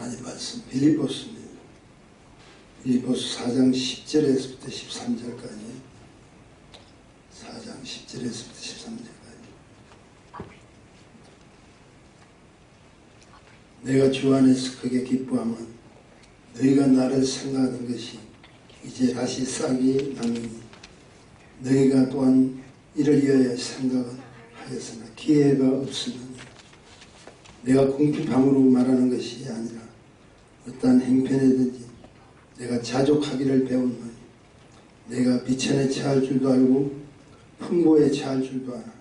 하나님 말씀 빌립보서입니다. 빌립보서 4장 10절에서부터 13절까지 4장 10절에서부터 13절까지 내가 주 안에서 크게 기뻐하면 너희가 나를 생각하는 것이 이제 다시 싹이 나느니 너희가 또한 이를 위하여 생각은 하였으나 기회가 없으니 내가 궁핍함으로 말하는 것이 아니라 어떠한 행편에든지 내가 자족하기를 배웠노니 내가 비천에 처할 줄도 알고 풍부에 처할 줄도 알아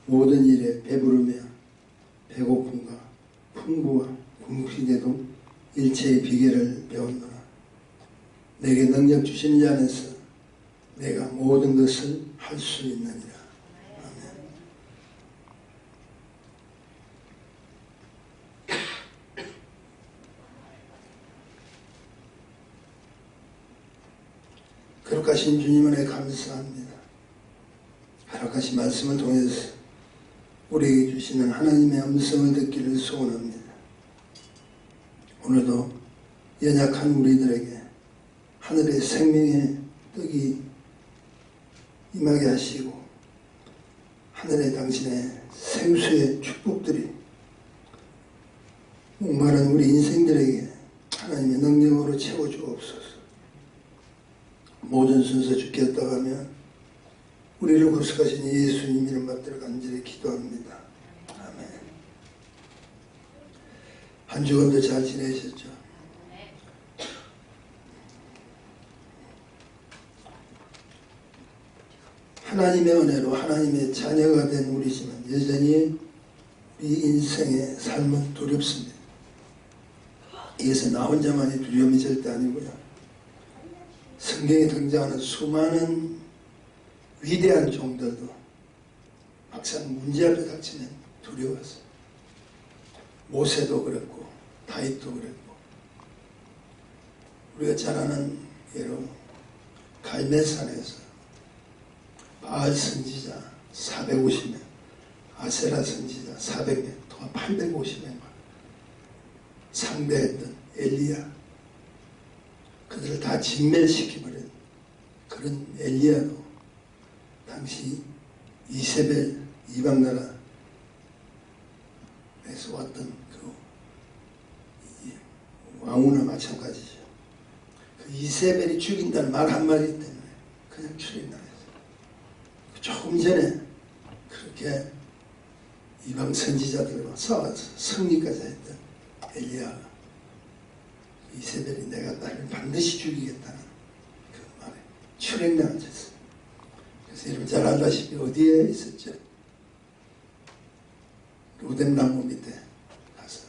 모든 일에 배부르며 배고픔과 풍부와 궁핍에도 일체의 비결을 배웠노라. 내게 능력 주신 이 안에서 내가 모든 것을 할 수 있느니라. 아멘. 거룩하신 주님 은혜 감사합니다. 거룩하신 말씀을 통해서 우리에게 주시는 하나님의 음성을 듣기를 소원합니다. 오늘도 연약한 우리들에게 하늘의 생명의 떡이 임하게 하시고 하늘의 당신의 생수의 축복들이 목마른 우리 인생들에게 하나님의 능력으로 채워주옵소서. 모든 순서 주께 었다가면 우리를 구속하신 예수님 이름 받들어 간절히 기도합니다. 아멘. 한 주간도 잘 지내셨죠? 하나님의 은혜로 하나님의 자녀가 된 우리지만 여전히 우리 인생의 삶은 두렵습니다. 이것은 나 혼자만의 두려움이 절대 아니고요. 성경에 등장하는 수많은 위대한 종들도 막상 문제 앞에 닥치면 두려웠어요. 모세도 그랬고 다윗도 그랬고 우리가 잘 아는 예로 갈멜산에서 바알 선지자 450명, 아세라 선지자 400명, 또 850명을 상대했던 엘리야, 그들을 다 진멸시켜버린 그런 엘리야도 당시 이세벨 이방나라에서 왔던 그 왕후나 마찬가지죠. 그 이세벨이 죽인다는 말 한마디 때문에 그냥 출입나라에서 조금 전에 그렇게 이방 선지자들과 싸워서 승리까지 했던 엘리야가 이세벨이 내가 나를 반드시 죽이겠다는 그 말에 출행당을 쳤어요. 그래서 여러분 잘 알다시피 어디에 있었죠? 로뎀나무 밑에 가서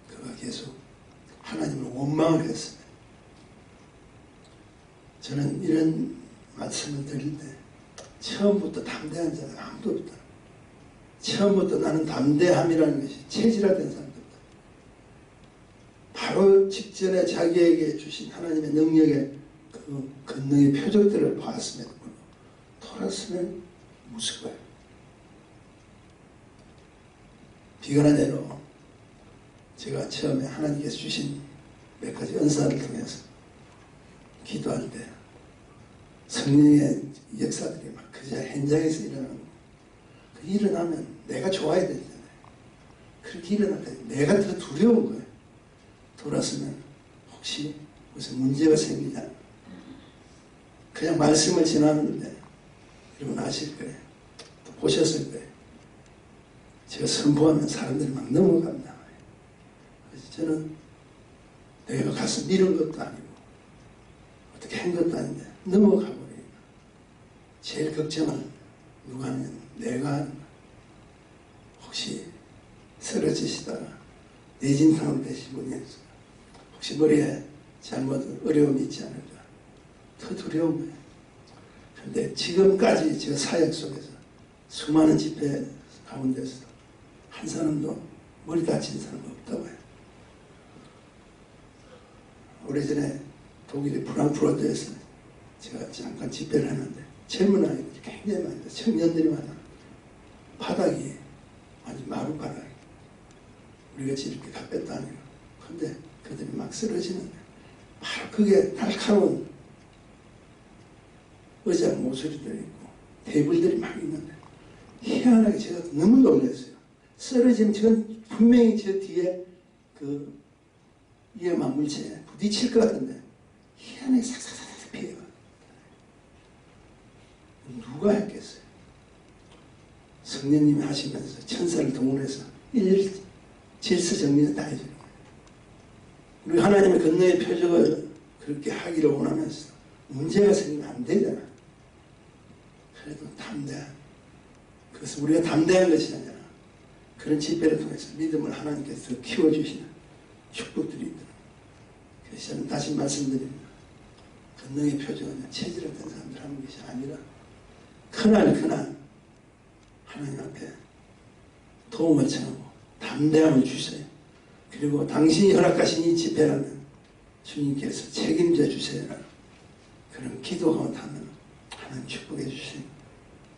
그가 계속 하나님을 원망을 했습니다. 저는 이런 말씀을 드릴 때 처음부터 담대한 자는 아무도 없다. 처음부터 나는 담대함이라는 것이 체질화된 사람도 없다. 바로 직전에 자기에게 주신 하나님의 능력의 그 권능의 표적들을 보았음에도 불구하고 돌았으면 무서워요. 비관한 대로 제가 처음에 하나님께서 주신 몇 가지 은사를 통해서 기도할 때 성령의 역사들이 막 그저 현장에서 일어나는 거예요. 그 일어나면 내가 좋아야 되잖아요. 그렇게 일어날 때 내가 더 두려운 거예요. 돌아서면 혹시 무슨 문제가 생기냐. 그냥 말씀을 전하는데 여러분 아실 거예요. 또 보셨을 거예요. 제가 선포하면 사람들이 막 넘어간다. 그래서 저는 내가 가서 밀은 것도 아니고 어떻게 한 것도 아닌데 넘어가 버리니까 제일 걱정은 누가 하냐면 내가 혹시 쓰러지시다가 뇌진탕으로 되신 분이 있어요. 혹시 머리에 잘못 어려움이 있지 않을까 더 두려운 거예요. 그런데 지금까지 제가 사역 속에서 수많은 집회 가운데서 한 사람도 머리 다친 사람 없다고 해요. 오래전에 독일의 프랑크푸르트에서 제가 잠깐 집회를 했는데 젊은 아이들이 굉장히 많아요. 청년들이 많아요. 바닥이 완전 마루 바닥이. 우리같이 이렇게 갓뱃도 아니고. 근데 그들이 막 쓰러지는데 바로 그게 날카로운 의자 모서리들이 있고 테이블들이 막 있는데 희한하게 제가 너무 놀랐어요. 쓰러지면 저건 분명히 저 뒤에 그 위험한 물체에 부딪힐 것 같은데 희한하게 싹싹싹 피해가. 누가 했겠어요? 성령님이 하시면서 천사를 동원해서 일일이 질서 정리를 다 해주는 거예요. 우리 하나님의 건너의 표적을 그렇게 하기를 원하면서 문제가 생기면 안 되잖아. 그래도 담대한, 그것은 우리가 담대한 것이 아니라 그런 집회를 통해서 믿음을 하나님께서 키워주시는 축복들이 있더라고요. 그래서 저는 다시 말씀드립니다. 건너의 표적은 체질화된 사람들 하는 것이 아니라 그날 하나님 앞에 도움을 청하고 담대함을 주세요. 그리고 당신이 허락하신 이 집회라면 주님께서 책임져 주세요. 그런 기도하고 하면 하나님 축복해 주신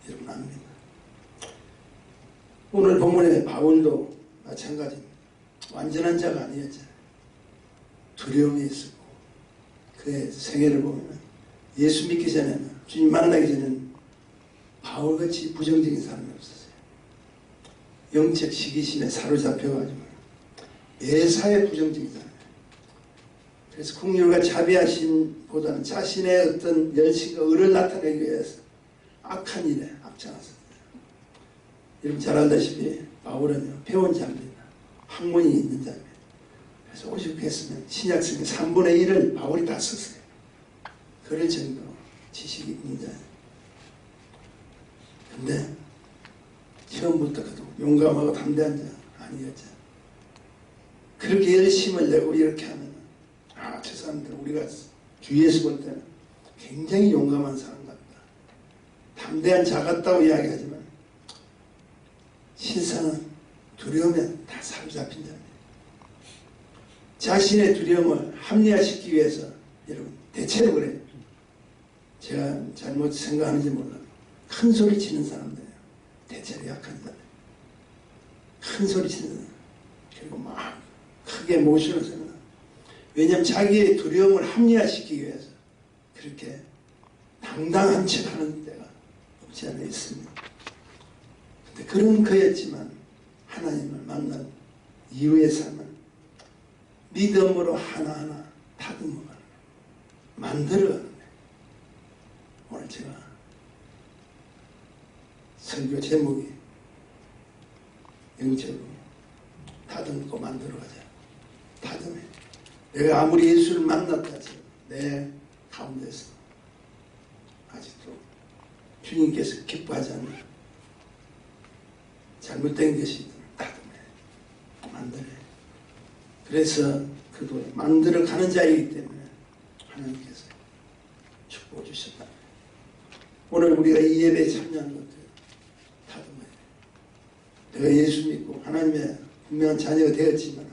여러분 압니다. 오늘 본문의 바울도 마찬가지입니다. 완전한 자가 아니었잖아요. 두려움이 있었고 그의 생애를 보면 예수 믿기 전에는, 주님 만나기 전에는 바울같이 부정적인 사람이 없었어요. 영적 시기심에 사로잡혀가지고 매사에 부정적인 사람이에요. 그래서 국률과 자비하심보다는 자신의 어떤 열심과 의를 나타내기 위해서 악한 일에 앞장섰어요. 여러분 잘 알다시피 바울은 배운 자입니다. 학문이 있는 자입니다. 그래서 오죽했으면 신약성의 3분의 1을 바울이 다 썼어요. 그럴 정도로 지식이 있는 자예요. 근데 처음부터 그도 용감하고 담대한 자 아니었죠. 그렇게 열심을 내고 이렇게 하면 저 사람들 우리가 주위에서 볼 때는 굉장히 용감한 사람 같다, 담대한 자 같다고 이야기하지만 신상은 두려우면 다 사로잡힌 자입니다. 자신의 두려움을 합리화시키기 위해서 여러분 대체로 해요. 제가 잘못 생각하는지 몰라도 큰 소리 치는 사람들이에요. 대체로 약한 사람. 큰 소리 치는 사람. 그리고 막 크게 모션을 쓰는 사람. 왜냐하면 자기의 두려움을 합리화시키기 위해서 그렇게 당당한 척 하는 때가 없지 않아 있습니다. 근데 그런 그였지만 하나님을 만난 이후의 삶은 믿음으로 하나하나 다듬어가는 거예요. 만들어가는 거예요. 오늘 제가 설교 제목이 영적으로 다듬고 만들어가자. 다듬해. 내가 아무리 예수를 만났다 해도 내 가운데서 아직도 주님께서 기뻐하지 않는 잘못된 것이 다듬해. 만들어. 그래서 그도 만들어가는 자이기 때문에 하나님께서 축복해 주셨다. 오늘 우리가 이 예배에 참여하는 것들 다듬어야 돼. 내가 예수 믿고 하나님의 분명한 자녀가 되었지만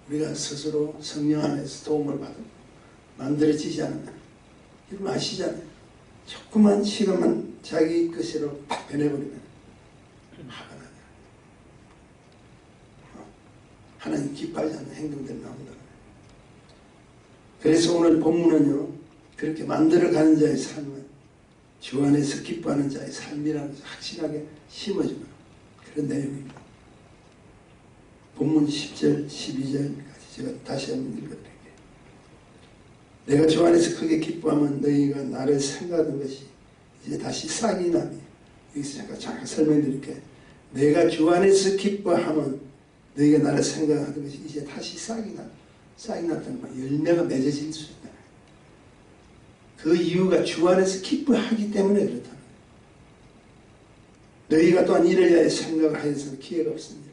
우리가 스스로 성령 안에서 도움을 받고 만들어지지 않으면 여러분 아시잖아요. 조그만 시간만 자기 것으로 딱 변해버리면 화가 나요. 하나님 기뻐하지 않는 행동들이 나온다. 그래서 오늘 본문은요, 그렇게 만들어가는 자의 삶은 주 안에서 기뻐하는 자의 삶이라는 것을 확실하게 심어주는 그런 내용입니다. 본문 10절, 12절까지 제가 다시 한번 읽어드릴게요. 내가 주 안에서 크게 기뻐하면 너희가 나를 생각하는 것이 이제 다시 싹이 나니, 여기서 잠깐 설명드릴게요. 내가 주 안에서 기뻐하면 너희가 나를 생각하는 것이 이제 다시 싹이 났다는 말, 열매가 맺어질 수 있다. 그 이유가 주 안에서 기뻐하기 때문에 그렇다. 너희가 또한 이를 위하여 생각을 하여서는 기회가 없습니다.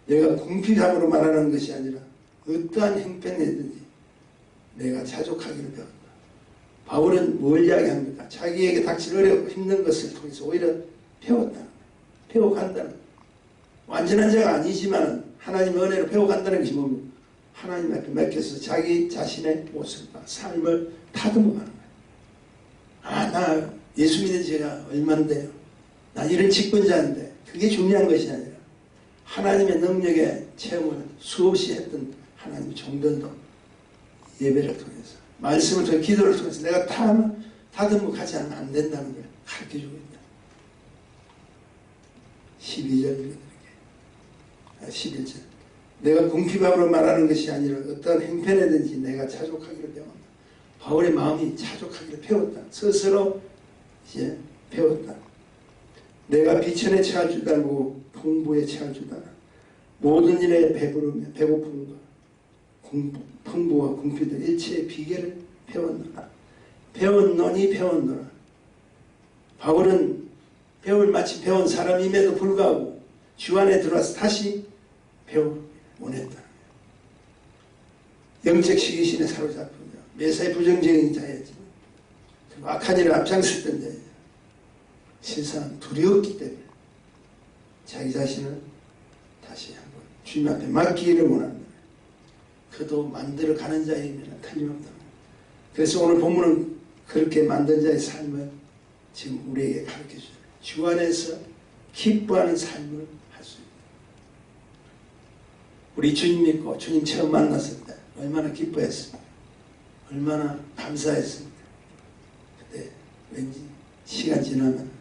내가 궁핍함으로 말하는 것이 아니라 어떠한 형편이든지 내가 자족하기를 배웠다. 바울은 뭘 이야기합니까? 자기에게 닥칠 어렵고 힘든 것을 통해서 오히려 배웠다. 배워간다는. 완전한 자가 아니지만 하나님의 은혜로 배워간다는 것이 뭡니까? 하나님 앞에 맡겨서 자기 자신의 모습과 삶을 다듬어가는 거예요. 나 예수 믿은 지가 얼만데요. 나 이런 직분자인데 그게 중요한 것이 아니라 하나님의 능력에 체험을 수없이 했던 하나님의 종들도 예배를 통해서, 말씀을 통해, 기도를 통해서 내가 다듬어가지 않으면 안 된다는 걸 가르쳐주고 있다. 12절, 11절. 내가 궁핍함으로 말하는 것이 아니라 어떠한 행편에든지 내가 자족하기를 배웠다. 바울의 마음이 자족하기를 배웠다. 스스로 이제 배웠다. 내가 비천에 처할 줄 알고 풍부에 처할 줄 알아. 모든 일에 배부르며 배고픔과 풍부와 궁핍들 일체의 비결을 배웠노라. 배웠노라. 바울은 마치 배운 사람임에도 불구하고 주 안에 들어와서 다시 배우기 원했다. 영적 시기심에 사로잡히며 매사에 부정적인 자였지. 그리고 악한 일을 앞장섰던 자예요. 세상은 두려웠기 때문에 자기 자신을 다시 한번 주님 앞에 맡기기를 원합니다. 그도 만들어 가는 자이면 틀림없다. 그래서 오늘 본문은 그렇게 만든 자의 삶을 지금 우리에게 가르쳐줘요. 주 안에서 기뻐하는 삶을 할 수 있다. 우리 주님 믿고 주님 처음 만났을 때 얼마나 기뻐했습니까? 얼마나 감사했습니까? 그때 왠지 시간 지나면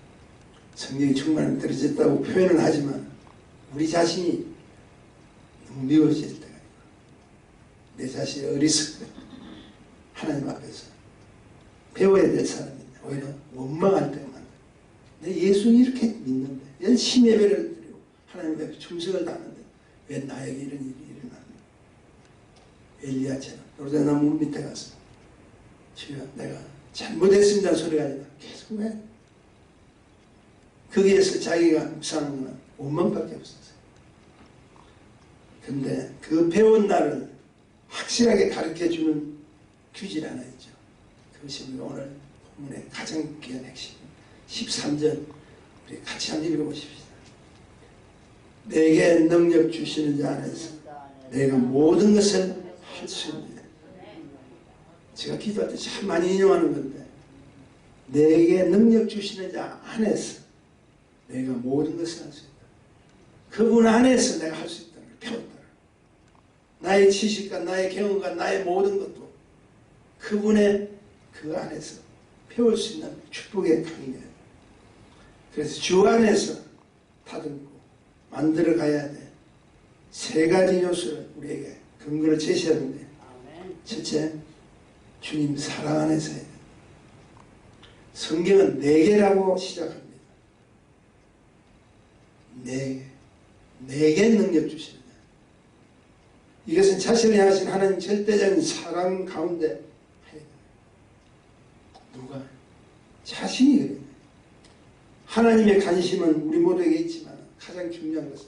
성령이 충만히 떨어졌다고 표현을 하지만 우리 자신이 너무 미워질 때가 있고 내 자신이 어리석고 하나님 앞에서 배워야 될 사람인데 오히려 원망할 때가 많다. 내 예수 이렇게 믿는데 열심히 예배를 드리고 하나님 앞에 충성을 다하는데 왜 나에게 이런 일이 일어나는가? 엘리야처럼 노르자나무 밑에 가서 주여 내가 잘못했습니다는 소리가 아니라 계속 왜? 거기에서 자기가 묵상하는 건 원망밖에 없었어요. 근데 그 배운 날을 확실하게 가르쳐주는 규칙 하나 있죠. 그것이 우리가 오늘 본문의 가장 귀한 핵심 13절 우리 같이 한번 읽어보십시다. 내게 능력 주시는 자 안에서 내가 모든 것을 할 수 있는, 제가 기도할 때 참 많이 인용하는 건데, 내게 능력 주시는 자 안에서 내가 모든 것을 할 수 있다. 그분 안에서 내가 할 수 있다는 걸 배웠다. 나의 지식과 나의 경험과 나의 모든 것도 그분의 그 안에서 배울 수 있는 축복의 강이에요. 그래서 주 안에서 다듬고 만들어 가야 돼. 세 가지 요소를 우리에게 근거를 제시하는데, 첫째, 주님 사랑 안에서 해야 돼. 성경은 네 개라고 시작합니다. 네 개 능력 주시는 자. 이것은 자신을 향하신 하나님 절대적인 사랑 가운데 해야 돼. 누가? 자신이 그래요. 하나님의 관심은 우리 모두에게 있지만 가장 중요한 것은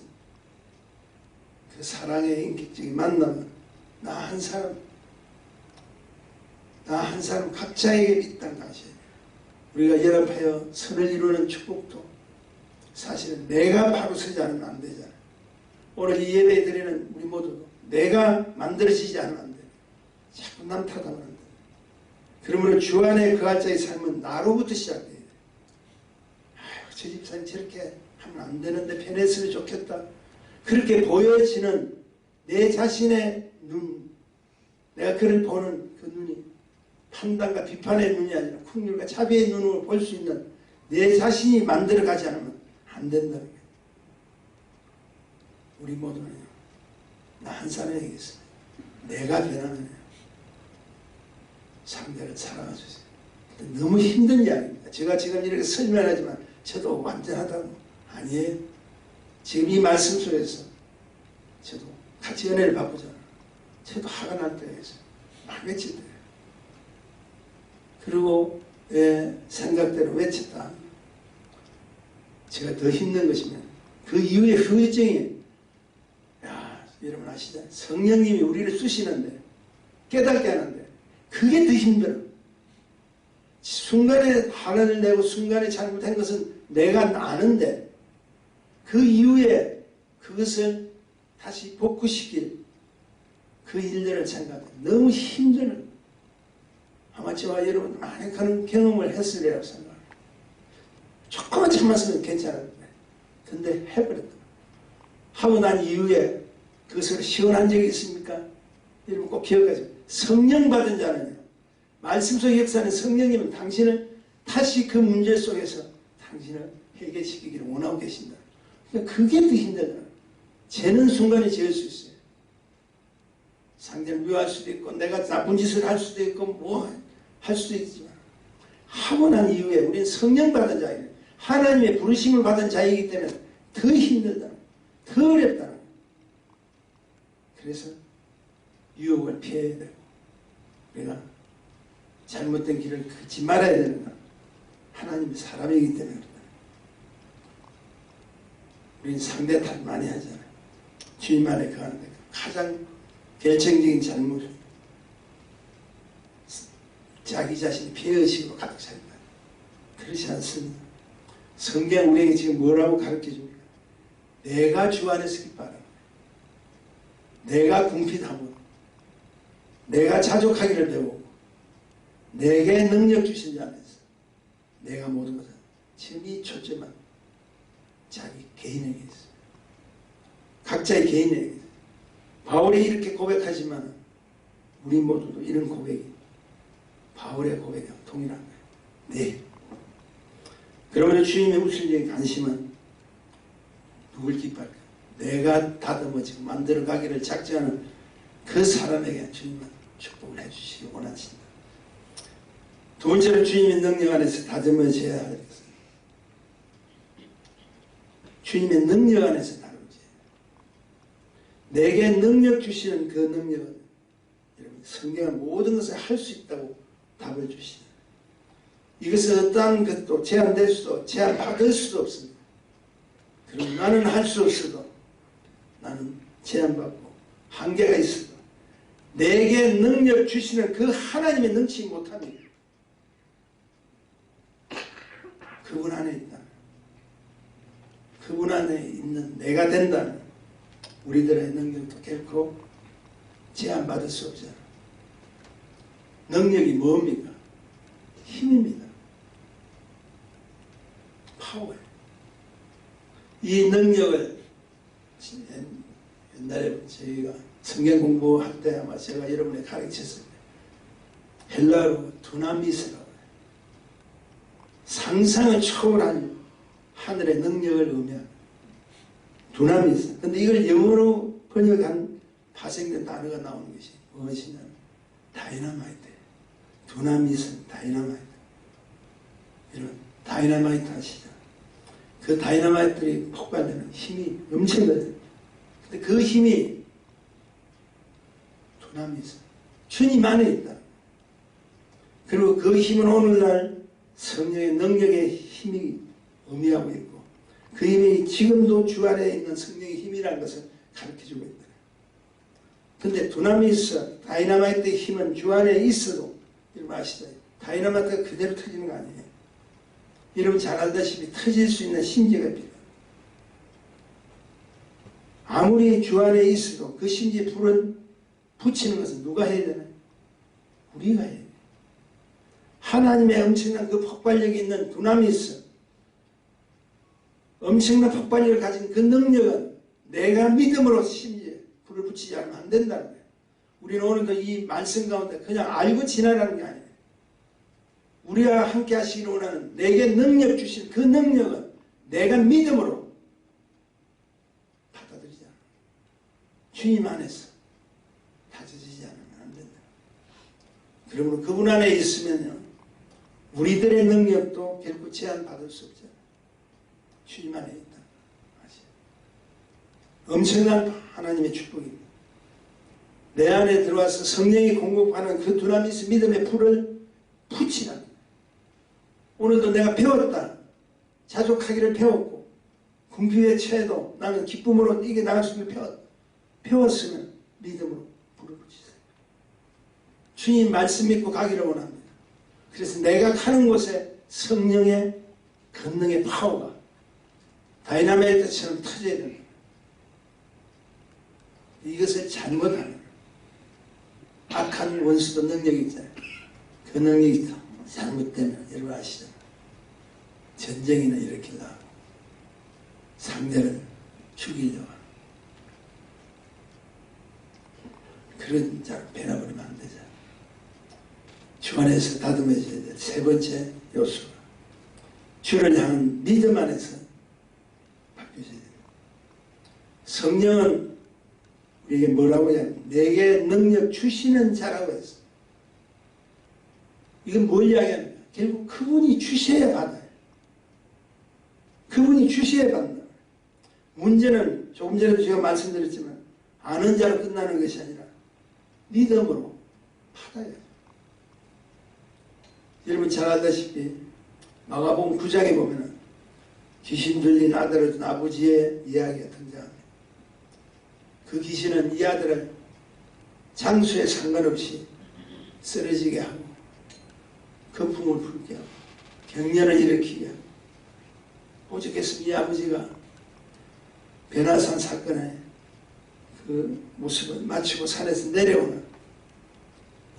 그 사랑의 인격적인 만남은 나 한 사람 각자에게 있다는 것이에요. 우리가 연합하여 선을 이루는 축복도 사실은 내가 바로 서지 않으면 안 되잖아요. 오늘 이 예배 드리는 우리 모두도 내가 만들어지지 않으면 안 돼요. 자꾸 남 탓하면 안 돼요. 그러므로 주 안에 그 자의 삶은 나로부터 시작돼야 돼요. 아유, 저 집사님 저렇게 하면 안 되는데 편했으면 좋겠다. 그렇게 보여지는 내 자신의 눈, 내가 그를 보는 그 눈이 판단과 비판의 눈이 아니라 긍휼과 자비의 눈으로 볼 수 있는 내 자신이 만들어가지 않으면 안 된다는 거예요. 우리 모두는 나 한 사람에게 있어요. 내가 변하는 상대를 사랑해주세요. 너무 힘든 이야기입니다. 제가 지금 이렇게 설명하지만 저도 완전하다고 아니에요. 지금 이 말씀 속에서 저도 같이 은혜를 받고잖아요. 저도 화가 날 때가 있어요. 막 외칠 때예요. 그리고 생각대로 외쳤다. 제가 더 힘든 것이면 그 이후에 후유증이, 야, 여러분 아시잖아요. 성령님이 우리를 쓰시는데 깨닫게 하는데 그게 더 힘들어. 순간에 화를 내고 순간에 잘못한 것은 내가 아는데 그 이후에 그것을 다시 복구시킬 그 일들을 생각해 너무 힘들어요. 아마 저와 여러분 많은 그런 경험을 했으리라고 생각합니다. 조금만 참았으면 괜찮았는데 근데 해버렸다. 하고 난 이후에 그것을 시원한 적이 있습니까? 여러분 꼭 기억하세요. 성령 받은 자는요, 말씀 속의 역사는 성령님은 당신을 다시 그 문제 속에서 당신을 해결시키기를 원하고 계신다. 그러니까 그게 더 힘들다. 죄는 순간에 지을 수 있어요. 상대를 미워할 수도 있고 내가 나쁜 짓을 할 수도 있고 뭐 할 수도 있지만 하고 난 이후에 우리는 성령 받은 자예요. 하나님의 부르심을 받은 자이기 때문에 더 힘들다. 더 어렵다. 그래서 유혹을 피해야 되고 우리가 잘못된 길을 걷지 말아야 되는 건 하나님의 사람이기 때문에 그렇다. 우리는 상대 탓 많이 하잖아요. 주님 안에 거하는데 가장 결정적인 잘못은 자기 자신이 피해의식으로 가득 차 있다. 그렇지 않습니다. 성경 우리에게 지금 뭐라고 가르쳐 줍니까? 내가 주 안에서 기뻐하라. 내가 궁핍하고 내가 자족하기를 배우고 내게 능력 주신 자 안에서 내가 모든 것을 지금 이 초점은 자기 개인에게 있어요. 각자의 개인에게 있어요. 바울이 이렇게 고백하지만 우리 모두도 이런 고백이 바울의 고백이랑 동일한 거예요. 네. 그러면 주님의 우선적인 관심은 누굴 기뻐할까? 내가 다듬어지고 만들어가기를 작정하는 그 사람에게 주님은 축복을 해주시기 원하신다. 두 번째로 주님의 능력 안에서 다듬어져야 할 것은 주님의 능력 안에서 다루지. 내게 능력 주시는 그 능력은 여러분 성경은 모든 것을 할 수 있다고 답을 주시다. 이것은 어떠한 것도 제한될 수도 제한받을 수도 없습니다. 그럼 나는 할 수 없어도 나는 제한받고 한계가 있어도 내게 능력 주시는 그 하나님의 능치 못함이 그분 안에 있다. 그분 안에 있는 내가 된다는 우리들의 능력도 결코 제한받을 수 없잖아. 능력이 뭡니까? 힘입니다. 파워예요. 이 능력을 옛날에 저희가 성경 공부할 때 아마 제가 여러분에 가르쳤을 때 헬라어로 두나미스라고 해요. 상상을 초월한 하늘의 능력을 의미하는 두나미스. 근데 이걸 영어로 번역한 파생된 단어가 나오는 것이 무엇이냐면 다이너마이트. 두나미스는 다이너마이트. 이런 다이너마이트 아시죠? 그 다이너마이트들이 폭발되는 힘이 엄청나요. 근데 그 힘이 두나미스. 주님 안에 있다. 그리고 그 힘은 오늘날 성령의 능력의 힘이 의미하고 있고 그 힘이 지금도 주 안에 있는 성령의 힘이라는 것을 가르쳐주고 있다. 근데 두나미스, 다이너마이트의 힘은 주 안에 있어도 여러분 아시죠? 다이너마이트가 그대로 터지는 거 아니에요. 여러분 잘 알다시피 터질 수 있는 심지가 필요해요. 아무리 주 안에 있어도 그 심지에 불은 붙이는 것은 누가 해야 되나요? 우리가 해야 돼요. 하나님의 엄청난 그 폭발력이 있는 두나미스, 엄청난 폭발력을 가진 그 능력은 내가 믿음으로 심지에 불을 붙이지 않으면 안 된다는 거예요. 우리는 오늘도 이 말씀 가운데 그냥 알고 지나가는 게 아니에요. 우리와 함께 하시기를 원하는 내게 능력 주신 그 능력은 내가 믿음으로 받아들이지 않아요. 주님 안에서 다져지지 않으면 안 된다. 그러므로 그분 안에 있으면요, 우리들의 능력도 결코 제한받을 수 없잖아요. 주님 안에 있다. 엄청난 하나님의 축복입니다. 내 안에 들어와서 성령이 공급하는 그 두나미스 믿음의 불을 붙이라. 오늘도 내가 배웠다. 자족하기를 배웠고 궁핍에 처해도 나는 기쁨으로 이겨 나갈 수 있는 배웠으면 믿음으로 불을 붙이세요. 주님 말씀 믿고 가기를 원합니다. 그래서 내가 가는 곳에 성령의 권능의 파워가 다이나마이트처럼 터져야 됩니다. 이것을 잘못하면 악한 원수도 능력이 있잖아요. 그 능력이 잘못되면 여러분 아시죠? 전쟁이나 일으키려고 하고 상대를 죽이려고 하고 그런 자로 변화버리면 안 되죠. 주 안에서 다듬어져야 될 세 번째 요소가 주를 향한 믿음 안에서 바뀌어져야 됩니다. 성령은 우리에게 뭐라고 해야 합니까? 내게 능력 주시는 자라고 했어. 이건 뭘 이야기합니까? 결국 그분이 주셔야 받아요. 그분이 주셔야 받는다. 문제는 조금 전에도 제가 말씀드렸지만 아는 자로 끝나는 것이 아니라 믿음으로 받아야 돼요. 여러분 잘 알다시피 마가복음 9장에 보면 귀신 들린 아들을 둔 아버지의 이야기가 등장합니다. 그 귀신은 이 아들을 장소에 상관없이 쓰러지게 하고 거품을 불게 하고 경련을 일으키게 하고 오죽했으면 이 아버지가 베나산 사건의 그 모습을 마치고 산에서 내려오는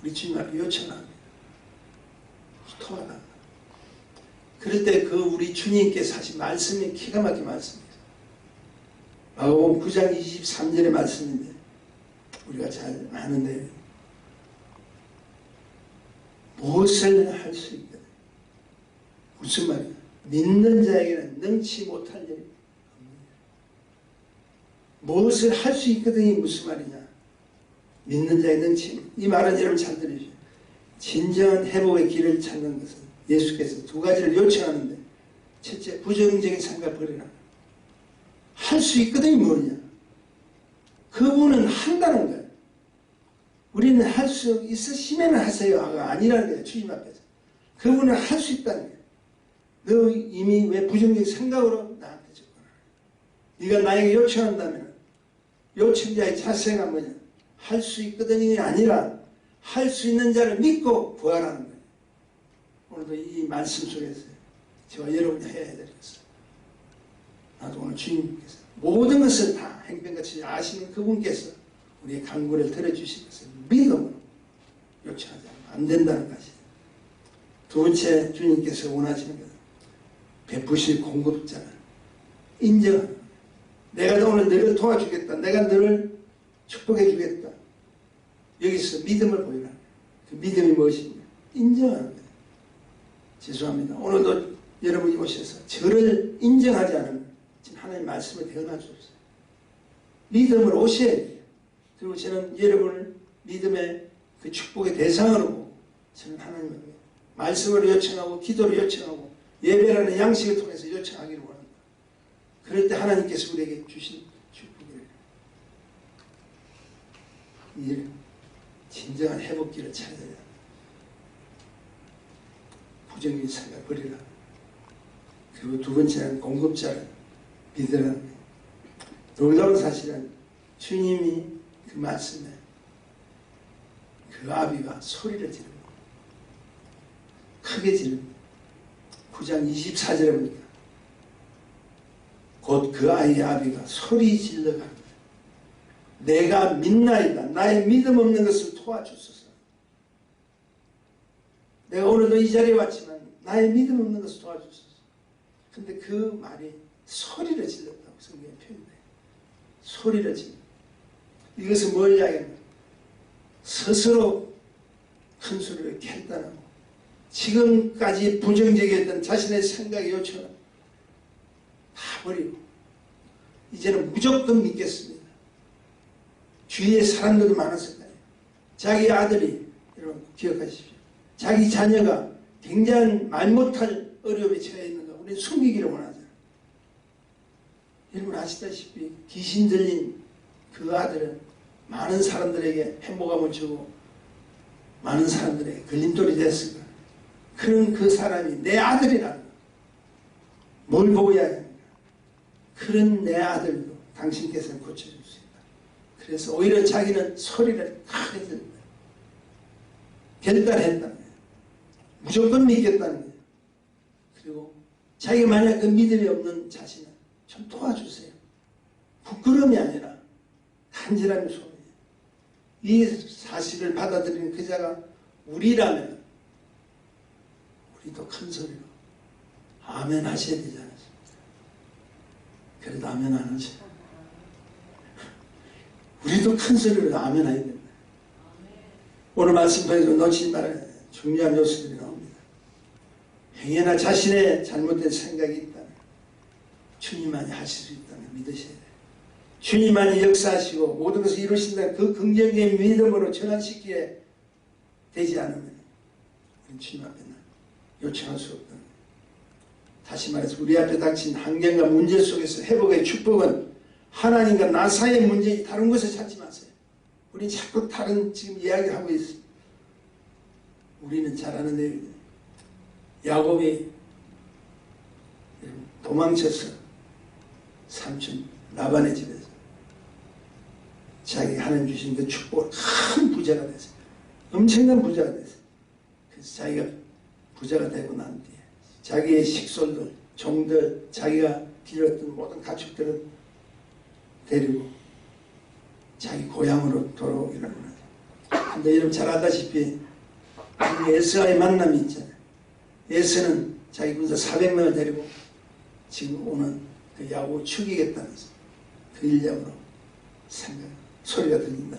우리 주님 앞에 요청합니다. 토하다. 그럴 때 그 우리 주님께서 하신 말씀이 기가 막힌 말씀입니다. 마가복음 9장 23절의 말씀인데 우리가 잘 아는데 무엇을 할 수 있거든. 무슨 말이야? 믿는 자에게는 능치 못할 일이 없느니라. 무엇을 할 수 있거든이 무슨 말이냐? 믿는 자의 능치. 이 말은 여러분 잘 들으세요. 진정한 회복의 길을 찾는 것은 예수께서 두 가지를 요청하는데 첫째, 부정적인 생각을 버리라. 할 수 있거든이 뭐냐? 그분은 한다는 거예요. 우리는 할 수 있으시면 하세요가 아니라는 거예요. 주님 앞에서. 그분은 할 수 있다는 거예요. 너 이미 왜 부정적인 생각으로 나한테 접근하냐? 네가 나에게 요청한다면 요청자의 자세가 뭐냐? 할 수 있거든이 아니라 할 수 있는 자를 믿고 구하라는 거예요. 오늘도 이 말씀 속에서 저와 여러분이 해야 될 것은 나도 오늘 주님께서 모든 것을 다 행편같이 아시는 그분께서 우리의 간구를 들어주실 것을 믿음으로 요청하지 않으면 안 된다는 것이죠. 두 번째 주님께서 원하시는 것은 베푸실 공급자를 인정하는 거예요. 내가 오늘 너를 도와주겠다. 내가 너를 축복해 주겠다. 여기서 믿음을 보이라. 그 믿음이 무엇이냐? 인정하는 거예요. 죄송합니다. 오늘도 여러분이 오셔서 저를 인정하지 않으면 지금 하나님 말씀을 대언할 수 없어요. 믿음으로 오셔야 돼요. 그리고 저는 여러분을 믿음의 그 축복의 대상으로 보고 저는 하나님에게 말씀을 요청하고 기도를 요청하고 예배라는 양식을 통해서 요청하기를 원합니다. 그럴 때 하나님께서 우리에게 주신 축복을 이 진정한 회복기를 찾아야 합니다. 부정적인 생각을 버리라. 그리고 두 번째는 공급자를 믿으라는 거예요. 놀라운 사실은 주님이 그 말씀에 그 아비가 소리를 지릅니다. 크게 지릅니다. 9장 24절에 보니까 곧 그 아이의 아비가 소리 질러 갑니다. 내가 믿나이다. 나의 믿음 없는 것을 도와주소서. 내가 오늘도 이 자리에 왔지만 나의 믿음 없는 것을 도와주소서. 근데 그 말이 소리를 질렀다고 성경에 표현돼요. 소리를 질러. 이것은 뭘 이야기합니까? 스스로 큰 소리를 결단하고 지금까지 부정적이었던 자신의 생각의 요청을 다 버리고 이제는 무조건 믿겠습니다. 주위에 사람들도 많았을 거예요. 자기 아들이, 여러분 기억하십시오. 자기 자녀가 굉장히 말 못할 어려움에 처해 있는 거 우리는 숨기기를 원하잖아요. 여러분 아시다시피 귀신 들린 그 아들은 많은 사람들에게 행복함을 주고 많은 사람들에게 걸림돌이 됐을 거예요. 그런 그 사람이 내 아들이라는 거. 뭘 보고 이야기합니까? 그런 내 아들도 당신께서는 고쳐줄 수 있다. 그래서 오히려 자기는 소리를 크게 듣는다. 결단했다는 거예요. 무조건 믿겠다는 거예요. 그리고 자기가 만약 그 믿음이 없는 자신은 좀 도와주세요. 부끄러움이 아니라 간절함이 소리예요. 이 사실을 받아들이는 그 자가 우리라면 우리도 큰 소리로 아멘 하셔야 되지 않습니까? 그래도 아멘 안 하죠. 우리도 큰 소리로 아멘 해야 된다. 오늘 말씀 통해서 놓치지 말아야 중요한 요소들이 나옵니다. 행여나 자신의 잘못된 생각이 있다면 주님만이 하실 수 있다는 믿으셔야 돼요. 주님만이 역사하시고 모든 것을 이루신다는 그 긍정적인 믿음으로 전환시키게 되지 않으면 우리는 주님 앞에 요청할 수 없다. 다시 말해서 우리 앞에 닥친 환경과 문제 속에서 회복의 축복은 하나님과 나 사이의 문제, 다른 것을 찾지 마세요. 우리는 자꾸 다른 지금 이야기를 하고 있습니다. 우리는 잘 아는 내용이에요. 야곱이 도망쳐서 삼촌 라반의 집에서 자기 하나님 주신 그 축복을 큰 부자가 됐어요. 엄청난 부자가 됐어요. 그래서 자기가 부자가 되고 난 뒤에 자기의 식솔들, 종들, 자기가 길렀던 모든 가축들을 데리고 자기 고향으로 돌아오기를 합니다. 근데 여러분 잘 알다시피 에서와의 만남이 있잖아요. 에서는 자기 군사 400명을 데리고 지금 오는 그 야곱을 죽이겠다면서 그 일념으로 소리가 들린다.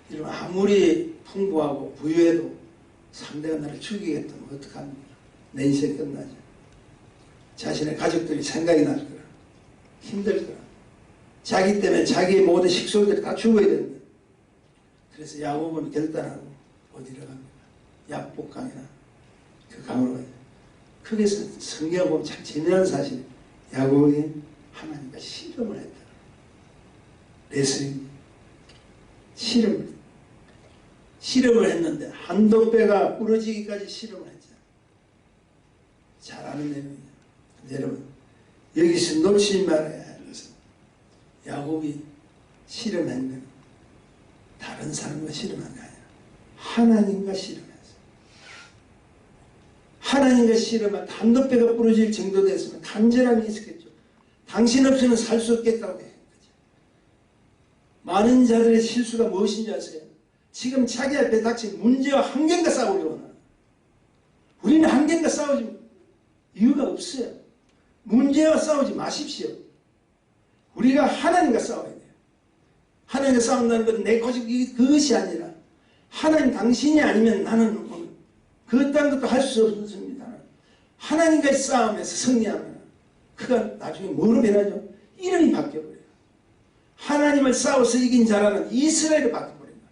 이러면 아무리 풍부하고 부유해도 상대가 나를 죽이겠다면 어떡합니까? 내 인생이 끝나죠. 자신의 가족들이 생각이 날 거라. 힘들 거라. 자기 때문에 자기의 모든 식솔들이 다 죽어야 된다. 그래서 야곱은 결단하고 어디로 갑니까? 약복강이나 그 강으로 가요. 거기서 성경을 보면 참 재미난 사실, 야곱이 하나님과 씨름을 했다. 레슬링 씨름을 했는데 한도뼈가 부러지기까지 씨름을 했죠. 잘 아는 내용이에요. 여러분 여기서 놓치지 말아야 할 것은 야곱이 씨름했는 다른 사람과 씨름한 게 아니라 하나님과 씨름했어요. 하나님과 씨름한 한도뼈가 부러질 정도 됐으면 간절함이 있었겠죠. 당신 없이는 살 수 없겠다고 한 거죠. 많은 자들의 실수가 무엇인지 아세요? 지금 자기 앞에 닥친 문제와 환경과 싸우려고 하는. 우리는 환경과 싸우지 이유가 없어요. 문제와 싸우지 마십시오. 우리가 하나님과 싸워야 돼요. 하나님과 싸운다는 건 내 그것이 아니라 하나님 당신이 아니면 나는 그딴 것도 할 수 없습니다. 하나님과의 싸움에서 승리하면 그가 나중에 뭐로 변하죠? 이름이 바뀌어버려요. 하나님을 싸워서 이긴 자라는 이스라엘을 바뀌어버립니다.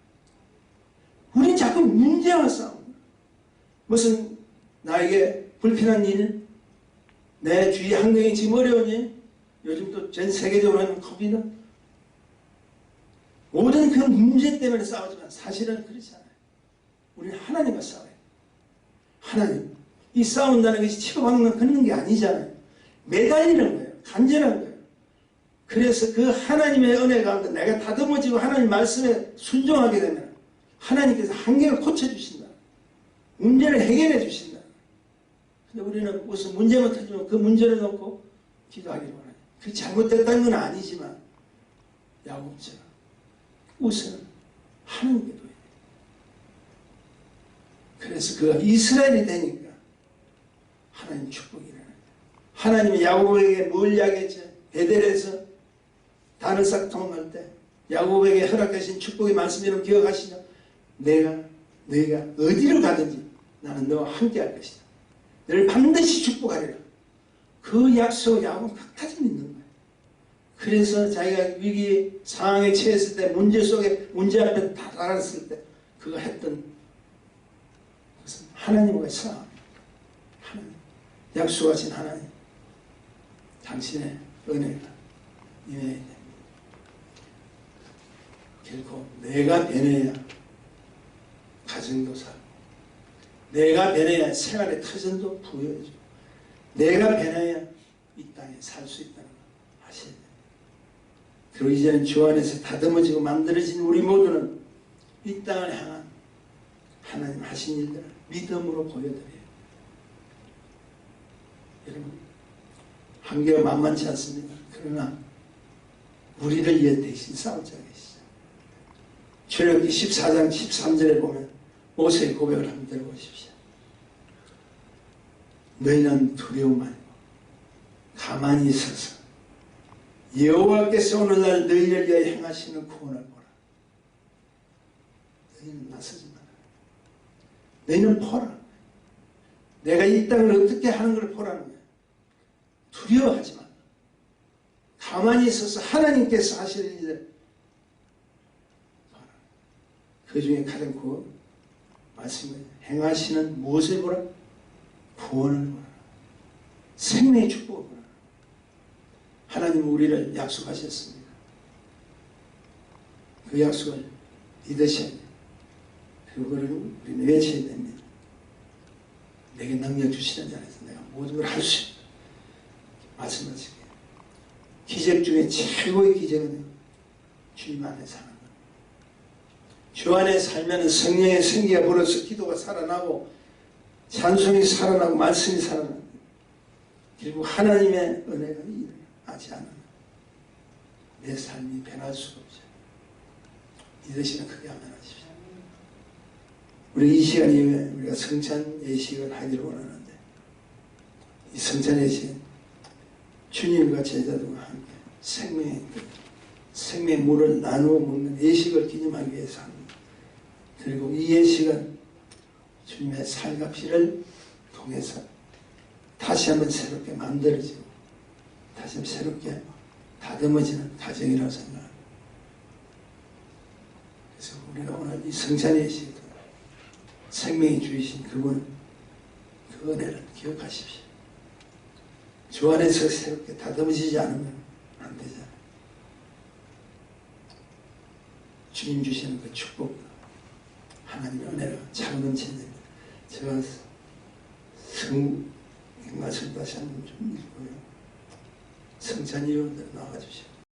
우린 자꾸 문제와 싸웁니다. 무슨 나에게 불편한 일, 내 주위 환경이 지금 어려운 일, 요즘 또 전 세계적으로 하는 코비드, 모든 그 문제 때문에 싸우지만 사실은 그렇지 않아요. 우리는 하나님과 싸워요. 하나님. 이 싸운다는 것이 치고받는 그런 게 아니잖아요. 매달리는 거예요. 간절한 거예요. 그래서 그 하나님의 은혜 가운데 내가 다듬어지고 하나님 말씀에 순종하게 되면 하나님께서 한계를 고쳐주신다. 문제를 해결해 주신다. 근데 우리는 무슨 문제만 터지면 그 문제를 놓고 기도하기를 원해요. 그게 잘못됐다는 건 아니지만 야곱처럼 우선은 하나님께 도와야 돼요. 그래서 그가 이스라엘이 되니까 하나님 축복이 일어나요. 하나님이 야곱에게 뭘 이야기했죠? 베델에서 단을 싹 통할 때 야곱에게 허락하신 축복의 말씀 여러분 기억하시죠? 너희가 어디로 가든지 나는 너와 함께 할 것이다. 너를 반드시 축복하리라. 그 약속을 야곱은 끝까지 믿는 거예요. 그래서 자기가 위기 상황에 처했을 때 문제 속에 문제 앞에 다 달았을 때 그가 했던 것은 하나님과의 싸움. 하나님, 약속하신 하나님, 당신의 은혜가 임해야 됩니다. 결코 내가 변해야 가정도 살고, 내가 변해야 생활의 터전도 부여해주고, 내가 변해야 이 땅에 살 수 있다는 걸 아셔야 됩니다. 그리고 이제는 주 안에서 다듬어지고 만들어진 우리 모두는 이 땅을 향한 하나님 하신 일들을 믿음으로 보여드려요. 여러분, 한계가 만만치 않습니다. 그러나 우리를 위해 대신 싸울 자가 계시죠. 출애굽기 14장 13절에 보면 모세의 고백을 한번 들어보십시오. 너희는 두려움 말고 가만히 있어서 여호와께서 오늘날 너희를 위하여 행하시는 구원을 보라. 너희는 나서지 마라. 너희는 보라. 내가 이 땅을 어떻게 하는 걸 보라는 거야. 두려워하지 마. 가만히 있어서 하나님께서 하실 일을 봐라. 그 중에 가장 그 말씀을 행하시는 무엇을 보라? 구원을 보라. 생명의 축복을 보라. 하나님은 우리를 약속하셨습니다. 그 약속을 믿으셔야 돼요. 그거를 우리는 외쳐야 됩니다. 내게 능력 주시는 자에서 내가 모든 걸 할 수 있다. 말씀하시게요. 기적 중에 최고의 기적은 주님 안에 사는 것. 주 안에 살면 성령의 생기가 불어서 기도가 살아나고 찬송이 살아나고 말씀이 살아나고 결국 하나님의 은혜가 일어나지 않으면 내 삶이 변할 수가 없죠. 믿으시는 크게 아멘 하십시오. 우리 이 시간 이후에 우리가 성찬 예식을 하기를 원하는데 이 성찬 예식은 주님과 제자들과 함께 생명의 물을 나누어 먹는 예식을 기념하기 위해서 합니다. 그리고 이 예식은 주님의 살과 피를 통해서 다시 한번 새롭게 만들어지고 다시 한번 새롭게 다듬어지는 과정이라고 생각합니다. 그래서 우리가 오늘 이 성찬 예식도 생명이 주이신 그분 그 은혜를 기억하십시오. 주 안에서 새롭게 다듬어지지 않으면 안 되잖아요. 주님 주시는 그 축복 하나님의 은혜가 참 넘치는 제가 말씀 다시 한번 좀 읽고요. 성찬 위원들 나와주십시오.